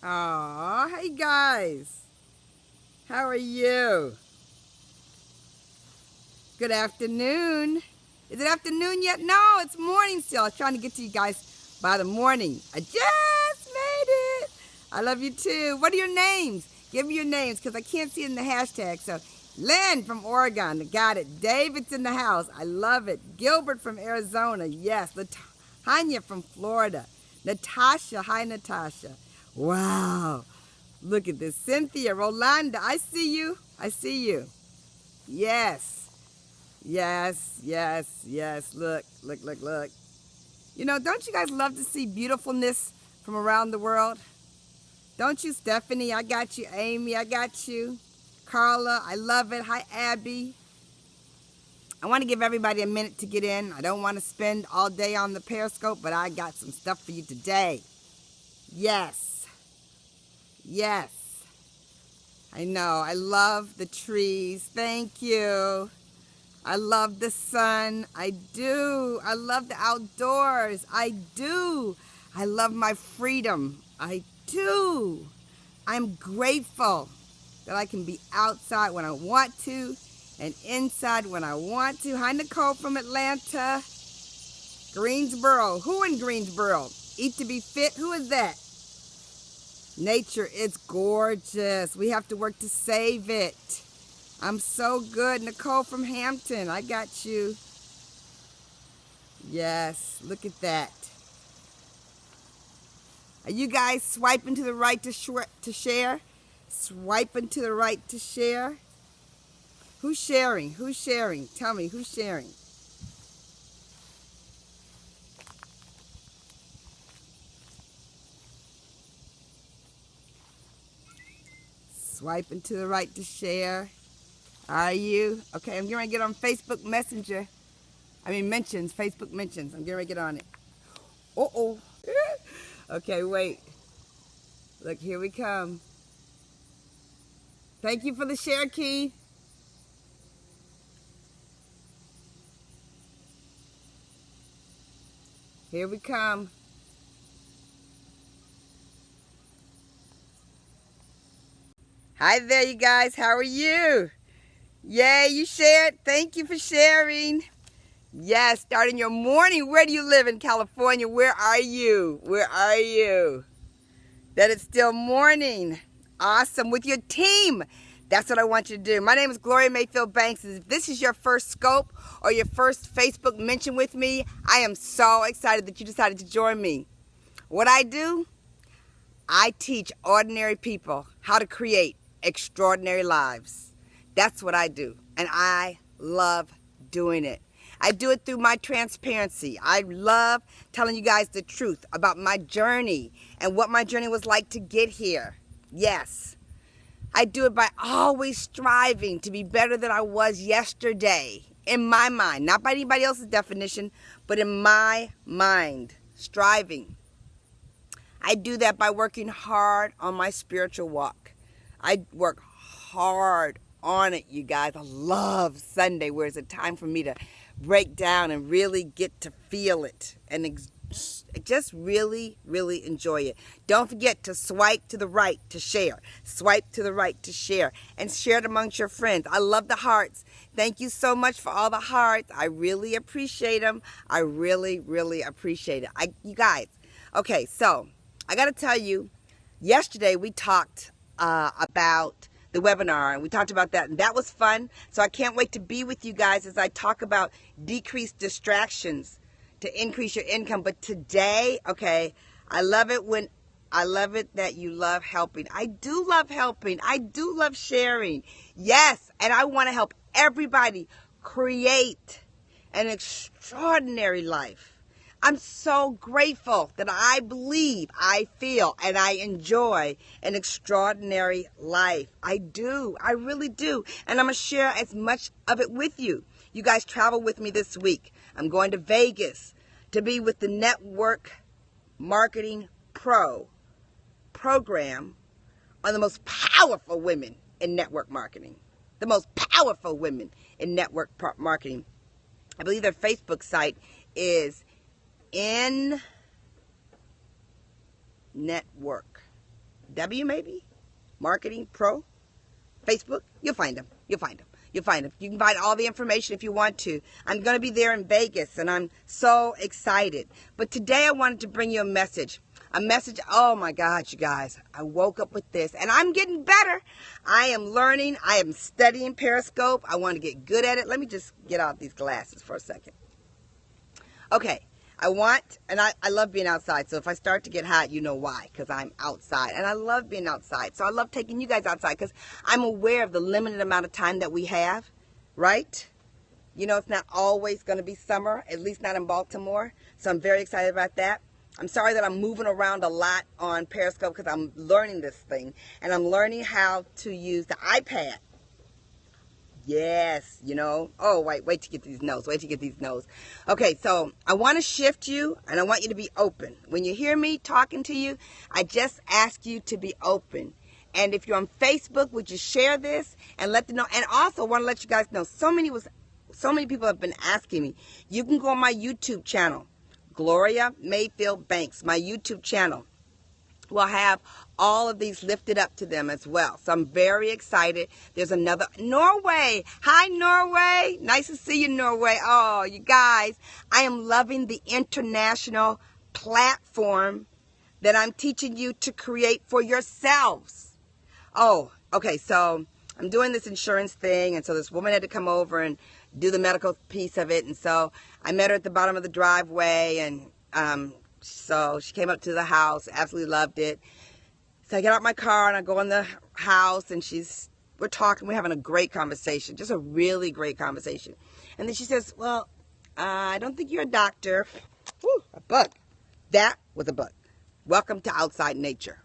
Aw, hey guys. How are you? Good afternoon. Is it afternoon yet? No, it's morning still. I was trying to get to you guys by the morning. I just made it. I love you too. What are your names? Give me your names because I can't see it in the hashtag. So, Lynn from Oregon. Got it. David's in the house. I love it. Gilbert from Arizona. Yes. Tanya from Florida. Natasha. Hi, Natasha. Wow. Look at this. Cynthia, Rolanda, I see you. I see you. Yes. Yes, yes, yes. Look, look, look, look. You know, don't you guys love to see beautifulness from around the world? Don't you, Stephanie? I got you. Amy, I got you. Carla, I love it. Hi, Abby. I want to give everybody a minute to get in. I don't want to spend all day on the Periscope, but I got some stuff for you today. Yes. Yes. I know. I love the trees. Thank you. I love the sun. I do. I love the outdoors. I do. I love my freedom. I do. I'm grateful that I can be outside when I want to and inside when I want to. Hi, Nicole from Atlanta. Greensboro. Who in Greensboro? Eat to be fit. Who is that? Nature is gorgeous. We have to work to save it. I'm so good. Nicole from Hampton, I got you. Yes, look at that. Are you guys swiping to the right to share? Swiping to the right to share? Who's sharing? Who's sharing? Tell me, who's sharing? Swiping to the right to share. Are you? Okay, I'm getting ready to get on Facebook Messenger. Mentions, Facebook mentions. I'm getting ready to get on it. Uh-oh. Okay, wait. Look, here we come. Thank you for the share, Keith. Here we come. Hi there, you guys. How are you? Yay, you shared. Thank you for sharing. Yes, starting your morning. Where do you live in California? Where are you? Where are you? That it's still morning. Awesome. With your team. That's what I want you to do. My name is Gloria Mayfield Banks. If this is your first scope or your first Facebook mention with me, I am so excited that you decided to join me. What I do? I teach ordinary people how to create extraordinary lives. That's what I do, and I love doing it. I do it through my transparency. I love telling you guys the truth about my journey and what my journey was like to get here. Yes, I do it by always striving to be better than I was yesterday, in my mind, not by anybody else's definition, but in my mind, striving. I do that by working hard on my spiritual walk. I work hard on it, you guys. I love Sunday, where it's a time for me to break down and really get to feel it and just really, really enjoy it. Don't forget to swipe to the right to share. Swipe to the right to share and share it amongst your friends. I love the hearts. Thank you so much for all the hearts. I really appreciate them. I really, really appreciate it. You guys, okay, so I got to tell you, yesterday we talked about the webinar, and we talked about that, and that was fun. So I can't wait to be with you guys as I talk about decreased distractions to increase your income. But today, okay, I love it that you love helping. I do love helping. I do love sharing. Yes, and I want to help everybody create an extraordinary life. I'm so grateful that I believe, I feel, and I enjoy an extraordinary life. I do. I really do. And I'm going to share as much of it with you. You guys travel with me this week. I'm going to Vegas to be with the Network Marketing Pro program on the most powerful women in network marketing. The most powerful women in network marketing. I believe their Facebook site is In Network. W maybe? Marketing Pro? Facebook? You'll find them. You'll find them. You'll find them. You can find all the information if you want to. I'm going to be there in Vegas, and I'm so excited. But today I wanted to bring you a message. A message, oh my God, you guys. I woke up with this, and I'm getting better. I am learning. I am studying Periscope. I want to get good at it. Let me just get out these glasses for a second. Okay. I love being outside. So if I start to get hot, you know why, because I'm outside. And I love being outside. So I love taking you guys outside because I'm aware of the limited amount of time that we have, right? You know, it's not always going to be summer, at least not in Baltimore. So I'm very excited about that. I'm sorry that I'm moving around a lot on Periscope because I'm learning this thing. And I'm learning how to use the iPad. Yes, you know. Oh, wait to get these notes. Wait to get these notes. Okay, so I want to shift you, and I want you to be open. When you hear me talking to you, I just ask you to be open. And if you're on Facebook, would you share this and let them know? And also, I want to let you guys know, so many people have been asking me. You can go on my YouTube channel, Gloria Mayfield Banks, my YouTube channel. Will have all of these lifted up to them as well. So I'm very excited. There's another Norway. Hi, Norway. Nice to see you, Norway. Oh, you guys, I am loving the international platform that I'm teaching you to create for yourselves. Oh, okay. So I'm doing this insurance thing. And so this woman had to come over and do the medical piece of it. And so I met her at the bottom of the driveway, and so she came up to the house, absolutely loved it. So I get out my car and I go in the house, and we're talking, we're having a great conversation, just a really great conversation. And then she says, well, I don't think you're a doctor. Whew, a bug. That was a bug. Welcome to outside nature.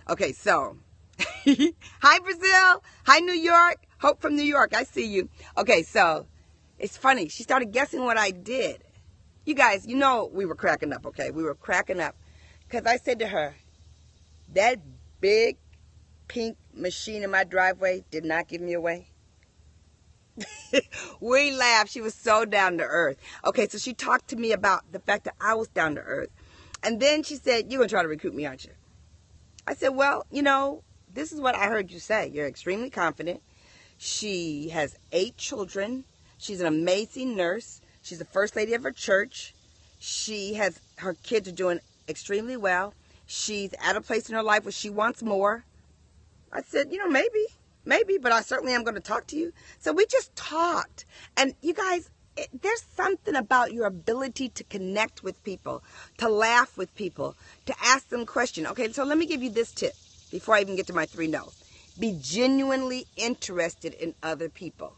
Okay, so, hi Brazil, hi New York, Hope from New York, I see you. Okay, so, it's funny, she started guessing what I did. You guys, you know we were cracking up, okay? We were cracking up because I said to her, that big pink machine in my driveway did not give me away. We laughed. She was so down to earth. Okay, so she talked to me about the fact that I was down to earth. And then she said, you're going to try to recruit me, aren't you? I said, well, you know, this is what I heard you say. You're extremely confident. She has 8 children. She's an amazing nurse. She's the first lady of her church. Her kids are doing extremely well. She's at a place in her life where she wants more. I said, you know, maybe, but I certainly am going to talk to you. So we just talked. And you guys, there's something about your ability to connect with people, to laugh with people, to ask them questions. Okay, so let me give you this tip before I even get to my 3 no's. Be genuinely interested in other people.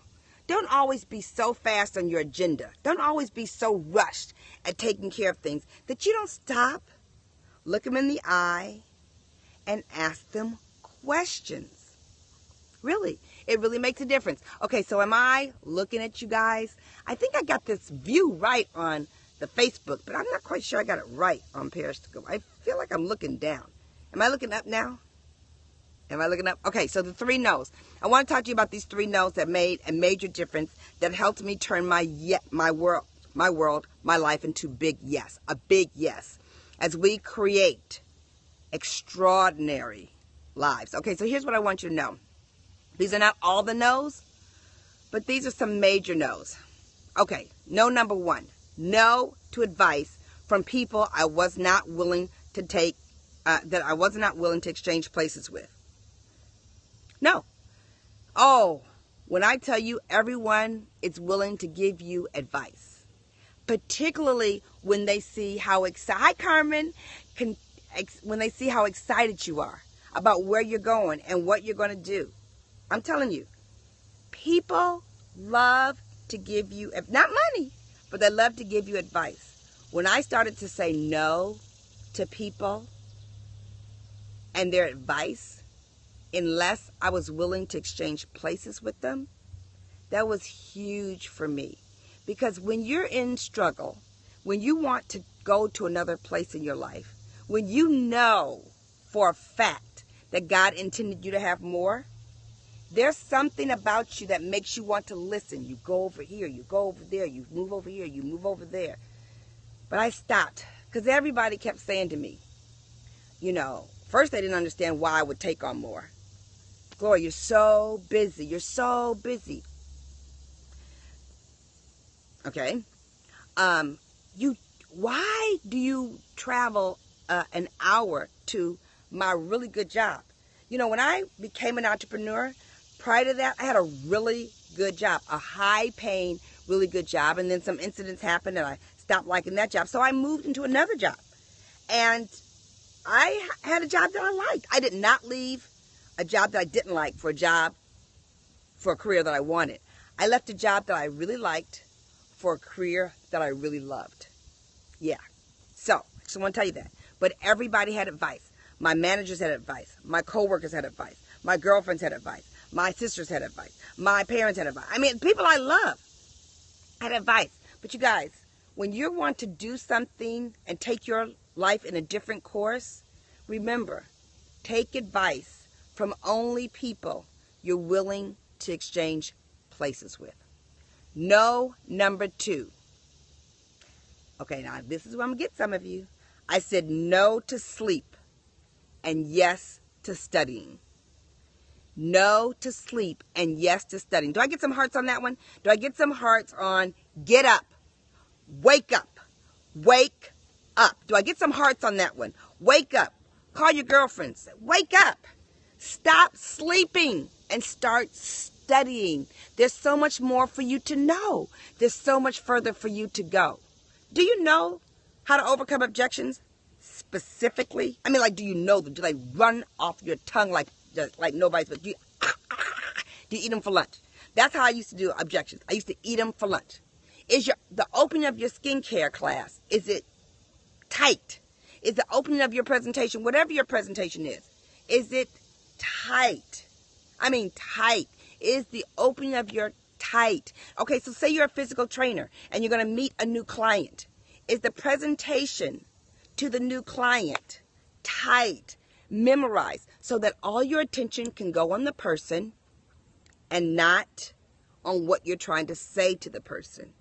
Don't always be so fast on your agenda. Don't always be so rushed at taking care of things that you don't stop, look them in the eye, and ask them questions. Really, it really makes a difference. Okay, so am I looking at you guys? I think I got this view right on the Facebook, but I'm not quite sure I got it right on Periscope. I feel like I'm looking down. Am I looking up now? Am I looking up? Okay, so the 3 no's. I want to talk to you about these 3 no's that made a major difference, that helped me turn my life into big yes, a big yes, as we create extraordinary lives. Okay, so here's what I want you to know. These are not all the no's, but these are some major no's. Okay, no number 1. No to advice from people I was not willing to take, that I was not willing to exchange places with. No. Oh, when I tell you everyone is willing to give you advice, particularly when they see how excited, hi Carmen, when they see how excited you are about where you're going and what you're going to do. I'm telling you, people love to give you, not money, but they love to give you advice. When I started to say no to people and their advice, unless I was willing to exchange places with them, that was huge for me. Because when you're in struggle, when you want to go to another place in your life, when you know for a fact that God intended you to have more, there's something about you that makes you want to listen. You go over here, you go over there, you move over here, you move over there. But I stopped because everybody kept saying to me, you know, First, they didn't understand why I would take on more. Gloria, you're so busy. You're so busy. Okay. Why do you travel an hour to my really good job? You know, when I became an entrepreneur, prior to that, I had a really good job, a high-paying, really good job, and then some incidents happened, and I stopped liking that job, so I moved into another job, and I had a job that I liked. I did not leave a job that I didn't like for a career that I wanted. I left a job that I really liked for a career that I really loved. Yeah. So, I just want to tell you that. But everybody had advice. My managers had advice. My coworkers had advice. My girlfriends had advice. My sisters had advice. My parents had advice. I mean, people I love had advice. But you guys, when you want to do something and take your life in a different course, remember, take advice from only people you're willing to exchange places with. No, number 2. Okay, now this is where I'm going to get some of you. I said no to sleep and yes to studying. No to sleep and yes to studying. Do I get some hearts on that one? Do I get some hearts on get up, wake up, wake up? Do I get some hearts on that one? Wake up. Call your girlfriends. Wake up. Stop sleeping and start studying. There's so much more for you to know. There's so much further for you to go. Do you know how to overcome objections specifically? I mean, like, do you know them? Do they run off your tongue like nobody's? But do you eat them for lunch? That's how I used to do objections. I used to eat them for lunch. Is the opening of your skincare class, is it tight? Is the opening of your presentation, whatever your presentation is it tight? I mean, tight. Is the opening of your tight? Okay, so say you're a physical trainer and you're going to meet a new client. Is the presentation to the new client tight, memorized, so that all your attention can go on the person and not on what you're trying to say to the person?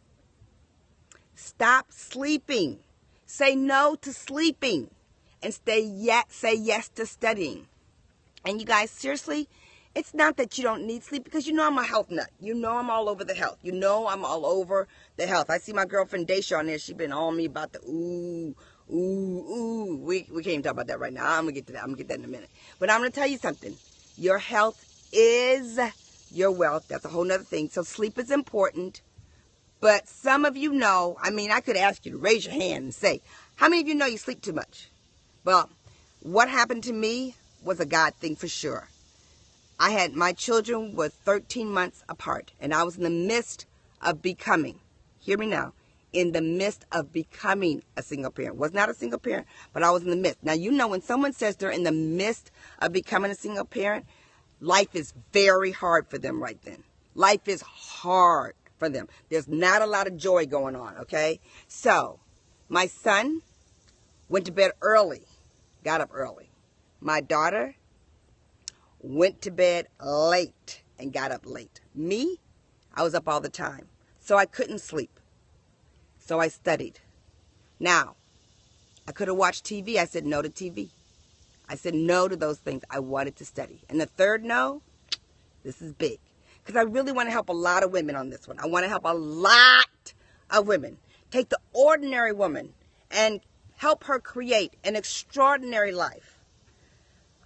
Stop sleeping. Say no to sleeping and say yes to studying. And you guys, seriously, it's not that you don't need sleep, because you know I'm a health nut. You know I'm all over the health. You know I'm all over the health. I see my girlfriend Daisha on there. She's been on me about the ooh. We can't even talk about that right now. I'm going to get to that. I'm going to get that in a minute. But I'm going to tell you something. Your health is your wealth. That's a whole nother thing. So sleep is important. But some of you know, I mean, I could ask you to raise your hand and say, how many of you know you sleep too much? Well, what happened to me was a God thing for sure. My children were 13 months apart, and I was in the midst of becoming, hear me now, in the midst of becoming a single parent. Was not a single parent, but I was in the midst. Now, you know, when someone says they're in the midst of becoming a single parent, life is very hard for them right then. Life is hard for them. There's not a lot of joy going on, okay? So, my son went to bed early, got up early. My daughter went to bed late and got up late. Me, I was up all the time, so I couldn't sleep. So I studied. Now, I could have watched TV. I said no to TV. I said no to those things. I wanted to study. And the third no, this is big, because I really want to help a lot of women on this one. I want to help a lot of women. Take the ordinary woman and help her create an extraordinary life.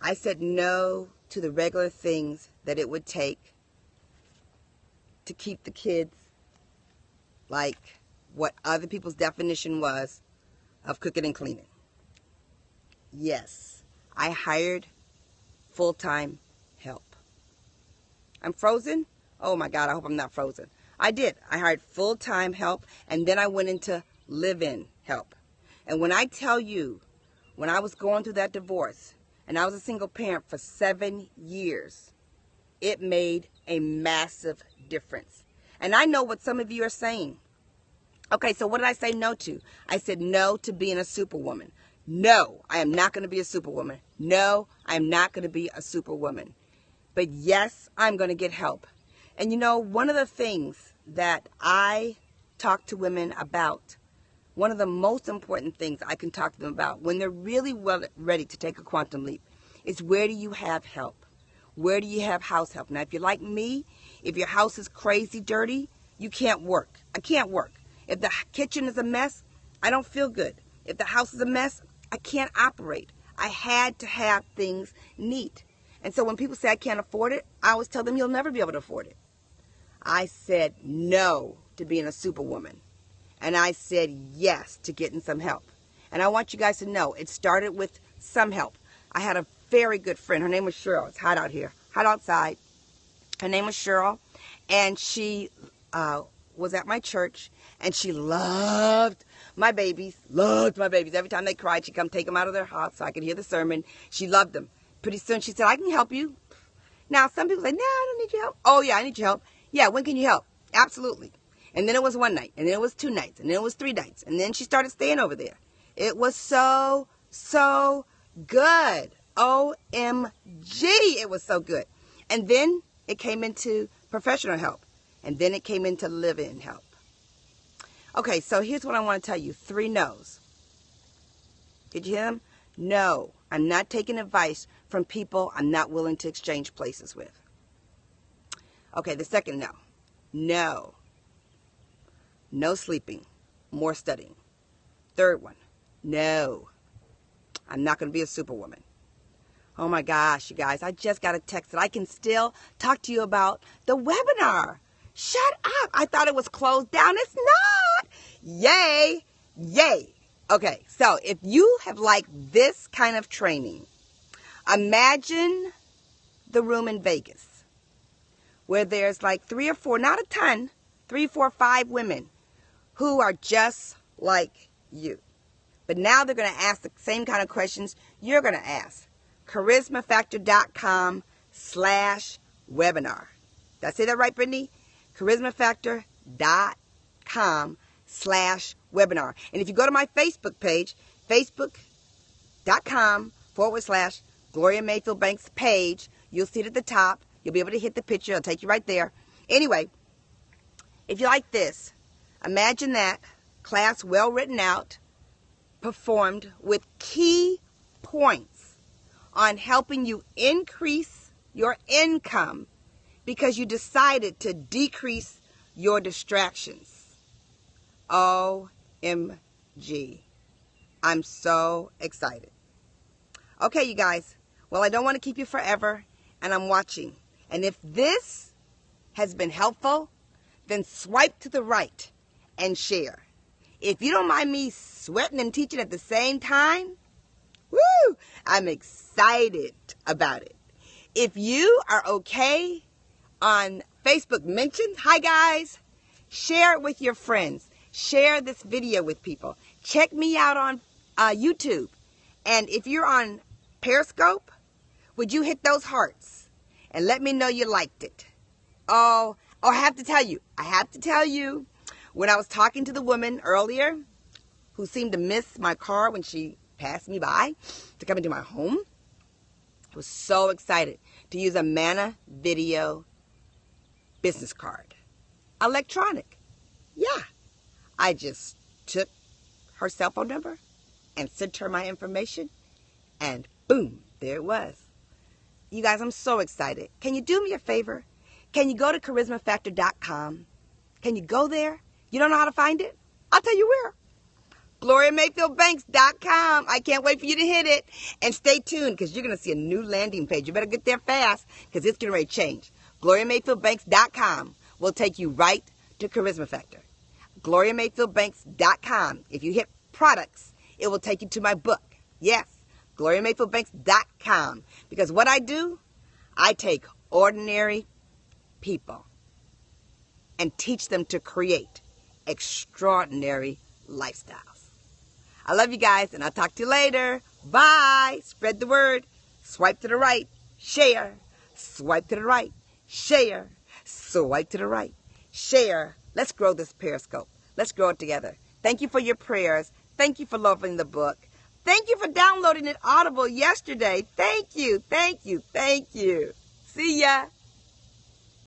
I said no to the regular things that it would take to keep the kids like what other people's definition was of cooking and cleaning. Yes, I hired full-time help. I'm frozen? Oh my God, I hope I'm not frozen. I did. I hired full-time help, and then I went into live-in help. And when I tell you, when I was going through that divorce, and I was a single parent for 7 years, it made a massive difference. And I know what some of you are saying. Okay, so what did I say no to? I said no to being a superwoman. No, I am not going to be a superwoman. No, I am not going to be a superwoman. But yes, I'm going to get help. And you know, one of the things that I talk to women about, one of the most important things I can talk to them about when they're really ready to take a quantum leap, It's where do you have help? Where do you have house help? Now, if you're like me, if your house is crazy dirty, you can't work. I can't work. If the kitchen is a mess, I don't feel good. If the house is a mess, I can't operate. I had to have things neat. And so when people say I can't afford it, I always tell them you'll never be able to afford it. I said no to being a superwoman. And I said yes to getting some help. And I want you guys to know it started with some help. I had a very good friend. Her name was Cheryl. It's hot out here. Hot outside. Her name was Cheryl. And she was at my church. And she loved my babies. Loved my babies. Every time they cried, she'd come take them out of their house so I could hear the sermon. She loved them. Pretty soon she said, I can help you. Now, some people say, no, I don't need your help. Oh, yeah, I need your help. Yeah, when can you help? Absolutely. And then it was one night. And then it was 2 nights. And then it was 3 nights. And then she started staying over there. It was so good. OMG, it was so good. And then it came into professional help. And then it came into live-in help. Okay, so here's what I want to tell you. 3 no's. Did you hear them? No, I'm not taking advice from people I'm not willing to exchange places with. Okay, the second no. No. No sleeping. More studying. Third one. No. I'm not going to be a superwoman. Oh my gosh, you guys, I just got a text that I can still talk to you about the webinar. Shut up. I thought it was closed down. It's not. Yay. Yay. Okay, so if you have liked this kind of training, imagine the room in Vegas where there's like 3 or 4, not a ton, 3, 4, 5 women who are just like you. But now they're going to ask the same kind of questions you're going to ask. charismafactor.com/webinar. Did I say that right, Brittany? charismafactor.com/webinar. And if you go to my Facebook page, facebook.com/Gloria Mayfield Banks page, you'll see it at the top. You'll be able to hit the picture. It'll take you right there. Anyway, if you like this, imagine that class well written out, performed with key points on helping you increase your income because you decided to decrease your distractions. OMG. I'm so excited. Okay, you guys. Well, I don't want to keep you forever, and I'm watching. And if this has been helpful, then swipe to the right and share. If you don't mind me sweating and teaching at the same time, woo, I'm excited about it. If you are okay on Facebook mentions, hi guys, share it with your friends. Share this video with people. Check me out on YouTube. And if you're on Periscope, would you hit those hearts and let me know you liked it? Oh, I have to tell you, when I was talking to the woman earlier who seemed to miss my car when she passed me by to come into my home, I was so excited to use a Manna Video business card. Electronic. Yeah. I just took her cell phone number and sent her my information, and boom, there it was. You guys, I'm so excited. Can you do me a favor? Can you go to charismafactor.com? Can you go there? You don't know how to find it? I'll tell you where. GloriaMayfieldBanks.com. I can't wait for you to hit it. And stay tuned because you're going to see a new landing page. You better get there fast because it's getting ready to change. GloriaMayfieldBanks.com will take you right to Charisma Factor. GloriaMayfieldBanks.com. If you hit products, it will take you to my book. Yes, GloriaMayfieldBanks.com. Because what I do, I take ordinary people and teach them to create extraordinary lifestyles. I love you guys, and I'll talk to you later. Bye. Spread the word. Swipe to the right. Share. Swipe to the right. Share. Swipe to the right. Share. Let's grow this Periscope. Let's grow it together. Thank you for your prayers. Thank you for loving the book. Thank you for downloading it Audible yesterday. Thank you. Thank you. Thank you. See ya.